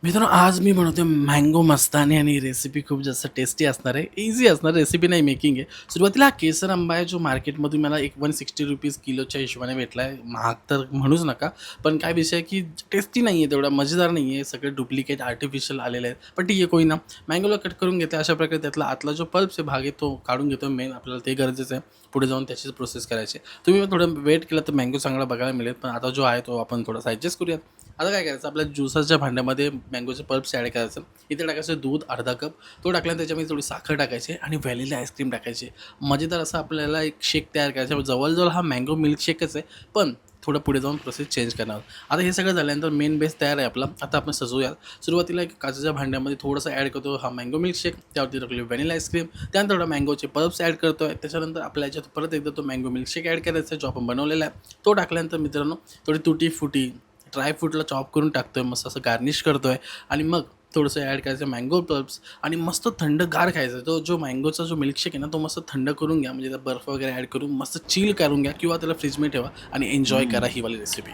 मित्रांनो, आज मी बनवतोय मँगो मस्तानी आणि रेसिपी खूप जास्त टेस्टी असणार आहे. ईझी असणार रेसिपी नाही, मेकिंग आहे. सुरुवातीला हा केसर आंबा आहे, जो मार्केटमधून मला एक ₹160 किलोच्या हिशोबाने भेटला आहे. महाग तर म्हणूच नका. पण काय विषय आहे की टेस्टी नाही आहे, तेवढा मजेदार नाही आहे. सगळे डुप्लिकेट आर्टिफिशियल आलेले आहेत. पण ठीक आहे, कोई ना. मँगोला कट करून घेते अशा प्रकारे. त्यातला आतला जो पल्प भाग आहे तो काढून घेतो. मेन आपल्याला ते गरजेचं आहे. पुढे जाऊन त्याचीच प्रोसेस करायची. तुम्ही थोडं वेट केलं तर मँगो चांगला बघायला मिळेल. पण आता जो आहे तो आपण थोडासा ॲडजस्ट करूयात. आता काय करायचं, आपल्या ज्युसरच्या भांड्यामध्ये मँगोचे पल्प्स ॲड करायचं. इथे टाकायचं दूध अर्धा कप. तो टाकल्यानंतर त्याच्यामध्ये थोडी साखर टाकायची आणि व्हॅनिला आईस्क्रीम टाकायची. मजेदार असा आपल्याला एक शेक तयार करायचा. जवळ हा मँगो मिल्कशेकच आहे, पण थोडं पुढे जाऊन प्रोसेस चेंज करणार आहोत. आता हे सगळं झाल्यानंतर मेन बेस तयार आहे आपला. आता आपण सजवूया. सुरुवातीला एक काचेच्या भांड्यामध्ये थोडंसं ॲड करतो हा मँगो मिल्कशेक. त्यावरती टाकली व्हॅनिला आईस्क्रीम. त्यानंतर थोडा मँगोचे पल्प्स ॲड करतो आहे. त्याच्यानंतर आपल्या याच्यात परत एकदा तो मँगो मिल्कशेक ॲड करायचा आहे, जो आपण बनवलेला आहे. तो टाकल्यानंतर मित्रांनो, थोडी तुटी फुटी ड्रायफ्रूटला चॉप करून टाकतो आहे, मस्त असं गार्निश करतो आहे. आणि मग थोडंसं ॲड करायचं मँगो पल्प्स आणि मस्त थंडगार खायचं. तो जो मँगोचा जो मिल्कशेक आहे ना, तो मस्त थंड करून घ्या. म्हणजे त्यात बर्फ वगैरे ॲड करून मस्त चिल करून घ्या किंवा त्याला फ्रीजमध्ये ठेवा आणि एन्जॉय करा ही वाली रेसिपी.